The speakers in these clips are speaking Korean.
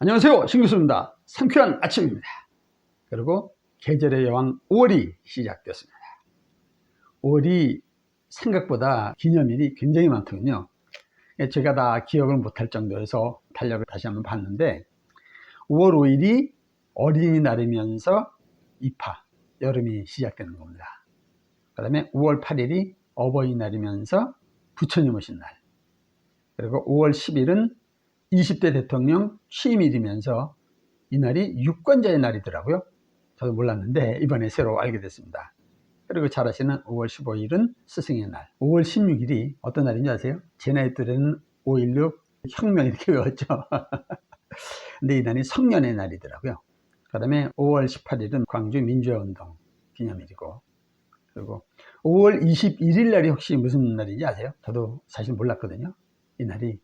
안녕하세요, 신교수입니다. 상쾌한 아침입니다. 그리고 계절의 여왕 5월이 시작되었습니다. 5월이 생각보다 기념일이 굉장히 많거든요. 제가 다 기억을 못할 정도에서 달력을 다시 한번 봤는데 5월 5일이 어린이날이면서 입하, 여름이 시작되는 겁니다. 그 다음에 5월 8일이 어버이날이면서 부처님 오신 날, 그리고 5월 10일은 20대 대통령 취임일이면서 이날이 유권자의 날이더라고요. 저도 몰랐는데 이번에 새로 알게 됐습니다. 그리고 잘 아시는 5월 15일은 스승의 날, 5월 16일이 어떤 날인지 아세요? 제 나이 때는 5.16 혁명 이렇게 외웠죠. 근데 이 날이 성년의 날이더라고요. 그 다음에 5월 18일은 광주 민주화운동 기념일이고, 그리고 5월 21일 날이 혹시 무슨 날인지 아세요? 저도 사실 몰랐거든요. 이 날이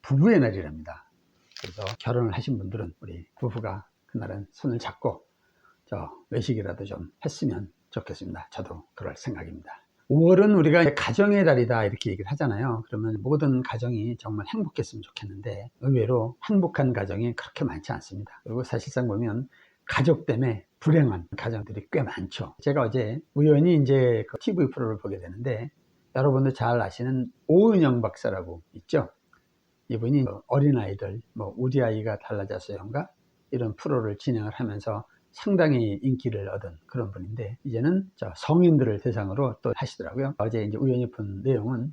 부부의 날이랍니다. 그래서 결혼을 하신 분들은 우리 부부가 그날은 손을 잡고 외식이라도 좀 했으면 좋겠습니다. 저도 그럴 생각입니다. 5월은 우리가 가정의 달이다 이렇게 얘기를 하잖아요. 그러면 모든 가정이 정말 행복했으면 좋겠는데 의외로 행복한 가정이 그렇게 많지 않습니다. 그리고 사실상 보면 가족 때문에 불행한 가정들이 꽤 많죠. 제가 어제 우연히 이제 그 TV 프로를 보게 되는데, 여러분들 잘 아시는 오은영 박사라고 있죠. 이분이 어린아이들, 우리 아이가 달라졌어요인가 이런 프로를 진행을 하면서 상당히 인기를 얻은 그런 분인데, 이제는 성인들을 대상으로 또 하시더라고요. 어제 이제 우연히 본 내용은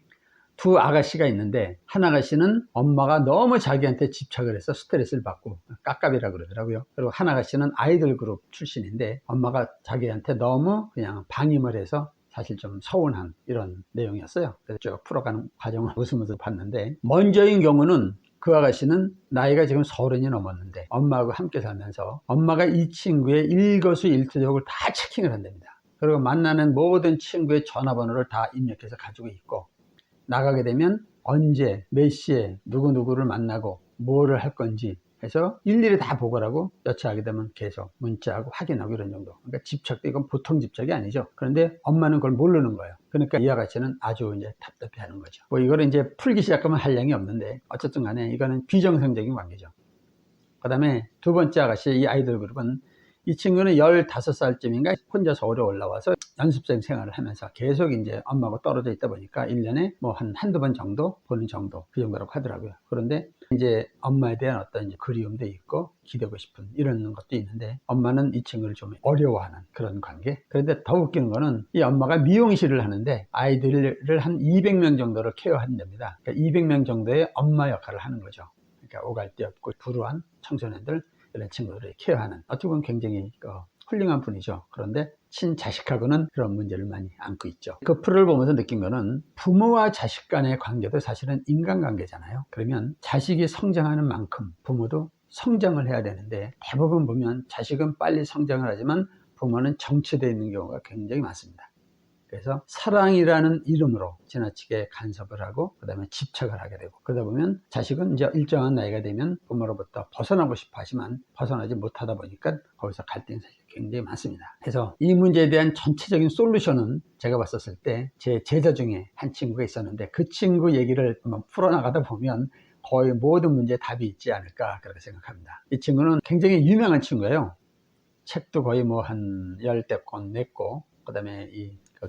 두 아가씨가 있는데, 한 아가씨는 엄마가 너무 자기한테 집착을 해서 스트레스를 받고 깝깝이라 그러더라고요. 그리고 한 아가씨는 아이돌 그룹 출신인데 엄마가 자기한테 너무 그냥 방임을 해서 사실 좀 서운한 이런 내용이었어요. 그래서 쭉 풀어가는 과정을 웃으면서 봤는데, 먼저인 경우는 그 아가씨는 나이가 지금 30이 넘었는데 엄마하고 함께 살면서 엄마가 이 친구의 일거수일투족을 다 체킹을 한답니다. 그리고 만나는 모든 친구의 전화번호를 다 입력해서 가지고 있고, 나가게 되면 언제 몇 시에 누구누구를 만나고 뭐를 할 건지 해서 일일이 다 보고를 하고, 여차하게 되면 계속 문자하고 확인하고 이런 정도. 그러니까 집착도 이건 보통 집착이 아니죠. 그런데 엄마는 그걸 모르는 거예요. 그러니까 이 아가씨는 아주 이제 답답해 하는 거죠. 이거를 이제 풀기 시작하면 한량이 없는데, 어쨌든 간에 이거는 비정상적인 관계죠. 그 다음에 두 번째 아가씨, 이 아이돌 그룹은 이 친구는 15살쯤인가 혼자 서울에 올라와서 연습생 생활을 하면서 계속 이제 엄마하고 떨어져 있다 보니까 1년에 한두 번 정도 보는 정도, 그 정도라고 하더라고요. 그런데 이제 엄마에 대한 어떤 이제 그리움도 있고 기대고 싶은 이런 것도 있는데, 엄마는 이 친구를 좀 어려워하는 그런 관계. 그런데 더 웃기는 거는 이 엄마가 미용실을 하는데 아이들을 한 200명 정도를 케어한답니다. 그러니까 200명 정도의 엄마 역할을 하는 거죠. 그러니까 오갈 데 없고 불우한 청소년들, 이런 친구들을 케어하는, 어떻게 보면 굉장히 훌륭한 분이죠. 그런데 친자식하고는 그런 문제를 많이 안고 있죠. 그 프로를 보면서 느낀 거는, 부모와 자식 간의 관계도 사실은 인간관계잖아요. 그러면 자식이 성장하는 만큼 부모도 성장을 해야 되는데, 대부분 보면 자식은 빨리 성장을 하지만 부모는 정체되어 있는 경우가 굉장히 많습니다. 그래서 사랑이라는 이름으로 지나치게 간섭을 하고 그 다음에 집착을 하게 되고, 그러다 보면 자식은 이제 일정한 나이가 되면 부모로부터 벗어나고 싶어 하지만 벗어나지 못하다 보니까 거기서 갈등이 사실 굉장히 많습니다. 그래서 이 문제에 대한 전체적인 솔루션은 제가 봤었을 때 제 제자 중에 한 친구가 있었는데, 그 친구 얘기를 한번 풀어나가다 보면 거의 모든 문제에 답이 있지 않을까 그렇게 생각합니다. 이 친구는 굉장히 유명한 친구예요. 책도 거의 한 10대 권 냈고, 그 다음에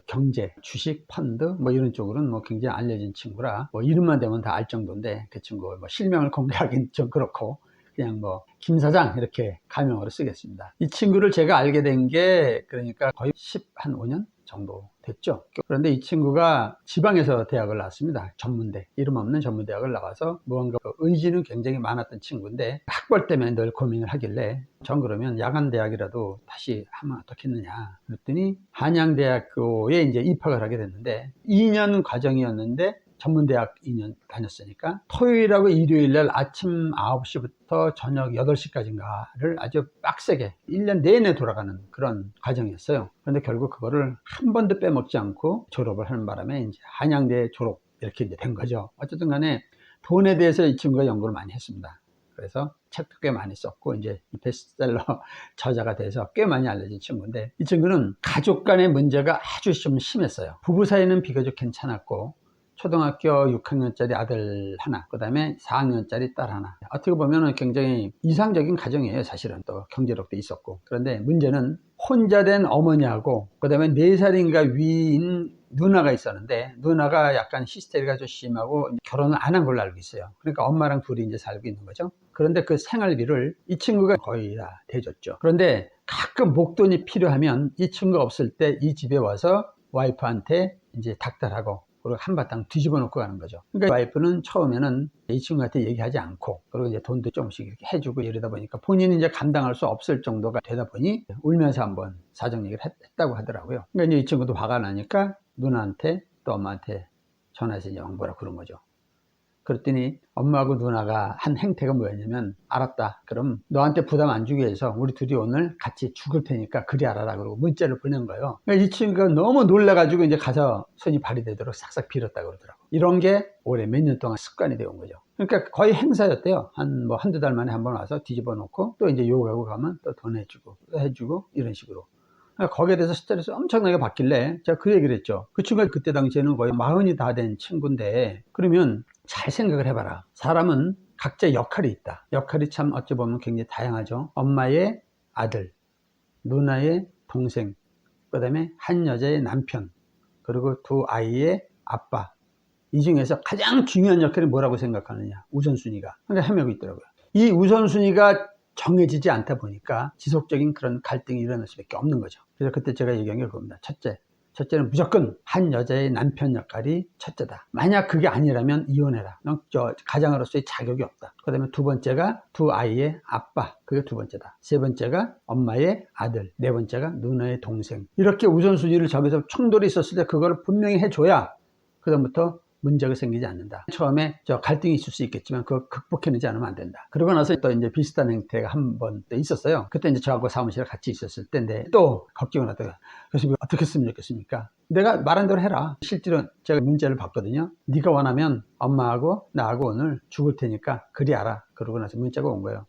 경제, 주식, 펀드 이런 쪽으로는 굉장히 알려진 친구라 이름만 대면 다 알 정도인데, 그 친구 실명을 공개하긴 좀 그렇고 그냥 김 사장 이렇게 가명으로 쓰겠습니다. 이 친구를 제가 알게 된 게 그러니까 거의 15년 정도 됐죠. 그런데 이 친구가 지방에서 대학을 나왔습니다. 전문대, 이름 없는 전문대학을 나와서 무언가 의지는 굉장히 많았던 친구인데, 학벌 때문에 늘 고민을 하길래 전 그러면 야간 대학이라도 다시 하면 어떻겠느냐 그랬더니 한양대학교에 이제 입학을 하게 됐는데, 2년 과정이었는데 전문대학 2년 다녔으니까 토요일하고 일요일날 아침 9시부터 저녁 8시까지인가를 아주 빡세게 1년 내내 돌아가는 그런 과정이었어요. 그런데 결국 그거를 한 번도 빼먹지 않고 졸업을 하는 바람에 이제 한양대 졸업 이렇게 이제 된 거죠. 어쨌든 간에 돈에 대해서 이 친구가 연구를 많이 했습니다. 그래서 책도 꽤 많이 썼고 이제 베스트셀러 저자가 돼서 꽤 많이 알려진 친구인데, 이 친구는 가족 간의 문제가 아주 좀 심했어요. 부부 사이는 비교적 괜찮았고 초등학교 6학년짜리 아들 하나, 그 다음에 4학년짜리 딸 하나. 어떻게 보면 굉장히 이상적인 가정이에요. 사실은 또 경제력도 있었고. 그런데 문제는 혼자 된 어머니하고 그 다음에 4살인가 위인 누나가 있었는데, 누나가 약간 히스테리가 좀 심하고 결혼을 안 한 걸로 알고 있어요. 그러니까 엄마랑 둘이 이제 살고 있는 거죠. 그런데 그 생활비를 이 친구가 거의 다 대줬죠. 그런데 가끔 목돈이 필요하면 이 친구가 없을 때 이 집에 와서 와이프한테 이제 닥달하고, 그리고 한바탕 뒤집어 놓고 가는 거죠. 그러니까 와이프는 처음에는 이 친구한테 얘기하지 않고, 그리고 이제 돈도 조금씩 이렇게 해주고 이러다 보니까 본인이 이제 감당할 수 없을 정도가 되다 보니 울면서 한번 사정 얘기를 했다고 하더라고요. 그러니까 이제 이 친구도 화가 나니까 누나한테 또 엄마한테 전화해서 이제 뭐라 그런 거죠. 그랬더니 엄마하고 누나가 한 행태가 뭐였냐면, 알았다, 그럼 너한테 부담 안 주기 위해서 우리 둘이 오늘 같이 죽을 테니까 그리 알아라, 그러고 문자를 보낸 거예요. 그러니까 이 친구가 너무 놀라가지고 이제 가서 손이 발이 되도록 싹싹 빌었다 그러더라고. 이런 게 올해 몇 년 동안 습관이 되어 온 거죠. 그러니까 거의 행사였대요. 한두 달 만에 한번 와서 뒤집어 놓고 또 이제 요구하고 가면 또 돈 해주고 또 해주고 이런 식으로. 그러니까 거기에 대해서 스트레스 엄청나게 받길래 제가 그 얘기를 했죠. 그 친구가 그때 당시에는 거의 40이 다 된 친구인데, 그러면 잘 생각을 해봐라. 사람은 각자 역할이 있다. 역할이 참 어찌 보면 굉장히 다양하죠. 엄마의 아들, 누나의 동생, 그 다음에 한 여자의 남편, 그리고 두 아이의 아빠. 이 중에서 가장 중요한 역할이 뭐라고 생각하느냐, 우선순위가. 그러니까 헤매고 있더라고요. 이 우선순위가 정해지지 않다 보니까 지속적인 그런 갈등이 일어날 수밖에 없는 거죠. 그래서 그때 제가 얘기한 게 그겁니다. 첫째는 무조건 한 여자의 남편 역할이 첫째다. 만약 그게 아니라면 이혼해라. 넌 가장으로서의 자격이 없다. 그 다음에 두 번째가 두 아이의 아빠. 그게 두 번째다. 세 번째가 엄마의 아들. 네 번째가 누나의 동생. 이렇게 우선순위를 정해서 충돌이 있었을 때 그걸 분명히 해줘야 그다음부터 문제가 생기지 않는다. 처음에 갈등이 있을 수 있겠지만 그걸 극복해내지 않으면 안 된다. 그러고 나서 또 이제 비슷한 행태가 한 번 또 있었어요. 그때 이제 저하고 사무실에 같이 있었을 때인데 또 걱정을 하다가, 그래서 어떻게 했으면 좋겠습니까? 내가 말한 대로 해라. 실제로 제가 문자를 받거든요. 네가 원하면 엄마하고 나하고 오늘 죽을 테니까 그리 알아. 그러고 나서 문자가 온 거예요.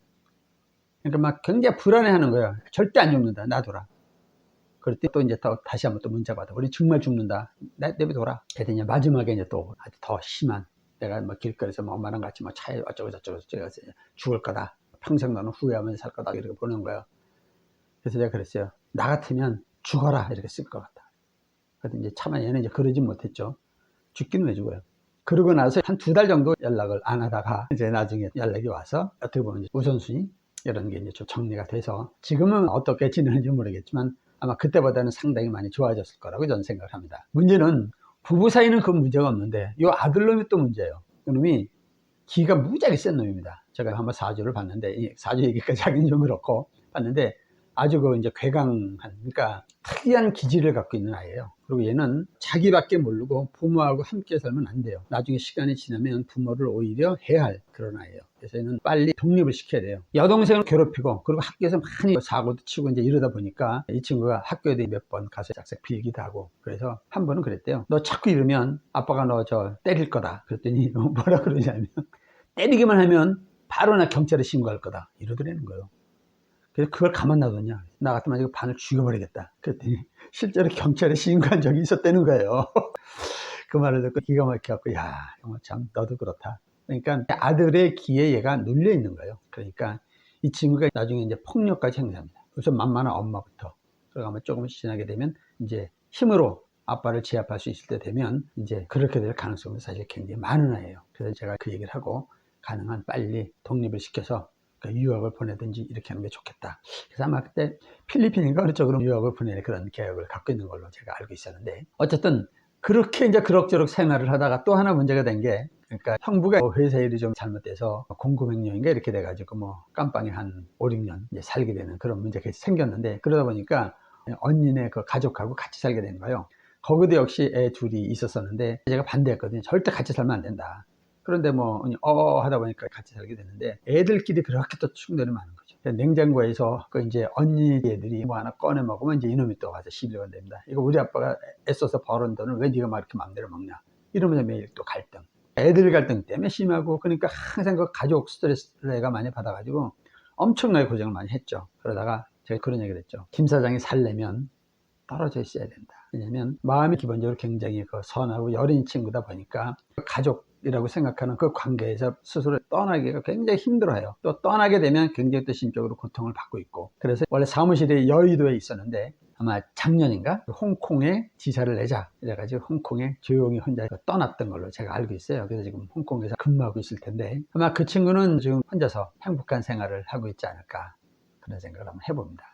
그러니까 막 굉장히 불안해하는 거예요. 절대 안 죽는다. 놔둬라. 그럴 때 또 이제 다시 한번 또 문자 받아. 우리 정말 죽는다. 내비둬라. 그랬더니 마지막에 이제 또 아주 더 심한, 내가 뭐 길거리에서 뭐 엄마랑 같이 뭐 차에 어쩌고 죽을 거다. 평생 너는 후회하면서 살 거다. 이렇게 보는 거예요. 그래서 제가 그랬어요. 나 같으면 죽어라. 이렇게 쓸 것 같다. 그래서 이제 차마 얘는 이제 그러진 못했죠. 죽기는 왜 죽어요. 그러고 나서 한 2달 정도 연락을 안 하다가 이제 나중에 연락이 와서 어떻게 보면 이제 우선순위 이런 게 이제 좀 정리가 돼서 지금은 어떻게 지내는지 모르겠지만 아마 그때보다는 상당히 많이 좋아졌을 거라고 저는 생각을 합니다. 문제는 부부 사이는 그 문제가 없는데 이 아들놈이 또 문제예요. 그놈이 기가 무지하게 센 놈입니다. 제가 한번 사주를 봤는데, 사주 얘기까지 하긴 좀 그렇고 봤는데 아주 그 이제 괴강한, 그러니까 특이한 기질을 갖고 있는 아이예요. 그리고 얘는 자기밖에 모르고 부모하고 함께 살면 안 돼요. 나중에 시간이 지나면 부모를 오히려 해할 그런 아이예요. 그래서 얘는 빨리 독립을 시켜야 돼요. 여동생을 괴롭히고, 그리고 학교에서 많이 사고도 치고 이제 이러다 보니까 이 친구가 학교에도 몇 번 가서 짝색 빌기도 하고, 그래서 한 번은 그랬대요. 너 자꾸 이러면 아빠가 너 때릴 거다. 그랬더니 뭐라 그러냐면 때리기만 하면 바로 나 경찰에 신고할 거다. 이러더라는 거예요. 그래서 그걸 가만 놔뒀냐? 나 같으면 이거 반을 죽여버리겠다. 그랬더니 실제로 경찰에 신고한 적이 있었다는 거예요. 그 말을 듣고 기가 막혀갖고, 야, 참 너도 그렇다. 그러니까 아들의 기에 얘가 눌려 있는 거예요. 그러니까 이 친구가 나중에 이제 폭력까지 행사합니다. 우선 만만한 엄마부터 들어가면 조금씩 지나게 되면 이제 힘으로 아빠를 제압할 수 있을 때 되면 이제 그렇게 될 가능성이 사실 굉장히 많은 아이예요. 그래서 제가 그 얘기를 하고 가능한 빨리 독립을 시켜서 유학을 보내든지 이렇게 하는 게 좋겠다. 그래서 아마 그때 필리핀인가 어느 쪽으로 유학을 보내는 그런 계획을 갖고 있는 걸로 제가 알고 있었는데, 어쨌든 그렇게 이제 그럭저럭 생활을 하다가 또 하나 문제가 된 게, 그러니까 형부가 회사 일이 좀 잘못돼서 공급횡령인가 이렇게 돼가지고 뭐 깜빵에 한 5, 6년 이제 살게 되는 그런 문제가 생겼는데, 그러다 보니까 언니네 그 가족하고 같이 살게 된 거예요. 거기도 역시 애 둘이 있었었는데 제가 반대했거든요. 절대 같이 살면 안 된다. 그런데 뭐 하다 보니까 같이 살게 됐는데, 애들끼리 그렇게 또 충돌이 많은 거죠. 냉장고에서 그 이제 언니 애들이 뭐 하나 꺼내 먹으면 이제 이놈이 또 와서 시비가 됩니다. 이거 우리 아빠가 애써서 벌은 돈을 왜 네가 막 이렇게 마음대로 먹냐, 이러면서 매일 또 갈등, 애들 갈등 때문에 심하고, 그러니까 항상 그 가족 스트레스를 애가 많이 받아가지고 엄청나게 고생을 많이 했죠. 그러다가 제가 그런 얘기를 했죠. 김 사장이 살려면 떨어져 있어야 된다. 왜냐하면 마음이 기본적으로 굉장히 선하고 여린 친구다 보니까 가족이라고 생각하는 그 관계에서 스스로 떠나기가 굉장히 힘들어요. 또 떠나게 되면 굉장히 또 심적으로 고통을 받고 있고, 그래서 원래 사무실이 여의도에 있었는데 아마 작년인가 홍콩에 지사를 내자 이래가지고 홍콩에 조용히 혼자 떠났던 걸로 제가 알고 있어요. 그래서 지금 홍콩에서 근무하고 있을 텐데 아마 그 친구는 지금 혼자서 행복한 생활을 하고 있지 않을까, 그런 생각을 한번 해봅니다.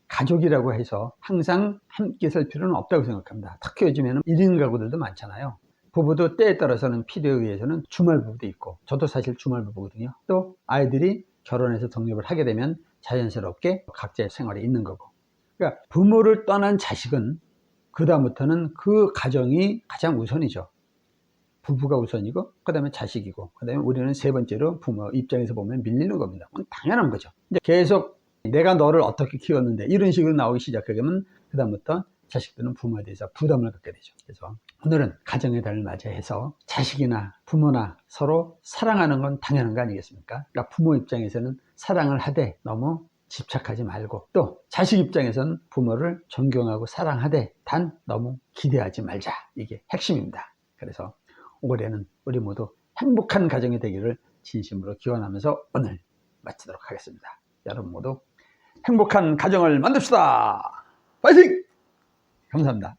가족이라고 해서 항상 함께 살 필요는 없다고 생각합니다. 특히 요즘에는 1인 가구들도 많잖아요. 부부도 때에 따라서는 필요에 의해서는 주말 부부도 있고, 저도 사실 주말 부부거든요. 또 아이들이 결혼해서 독립을 하게 되면 자연스럽게 각자의 생활이 있는 거고, 그러니까 부모를 떠난 자식은 그 다음부터는 그 가정이 가장 우선이죠. 부부가 우선이고 그 다음에 자식이고, 그 다음에 우리는 세 번째로 부모 입장에서 보면 밀리는 겁니다. 그건 당연한 거죠. 이제 계속 내가 너를 어떻게 키웠는데 이런 식으로 나오기 시작하게 되면 그 다음부터 자식들은 부모에 대해서 부담을 갖게 되죠. 그래서 오늘은 가정의 달을 맞이해서 자식이나 부모나 서로 사랑하는 건 당연한 거 아니겠습니까? 그러니까 부모 입장에서는 사랑을 하되 너무 집착하지 말고, 또 자식 입장에서는 부모를 존경하고 사랑하되 단 너무 기대하지 말자, 이게 핵심입니다. 그래서 올해는 우리 모두 행복한 가정이 되기를 진심으로 기원하면서 오늘 마치도록 하겠습니다. 여러분 모두 행복한 가정을 만듭시다. 파이팅! 감사합니다.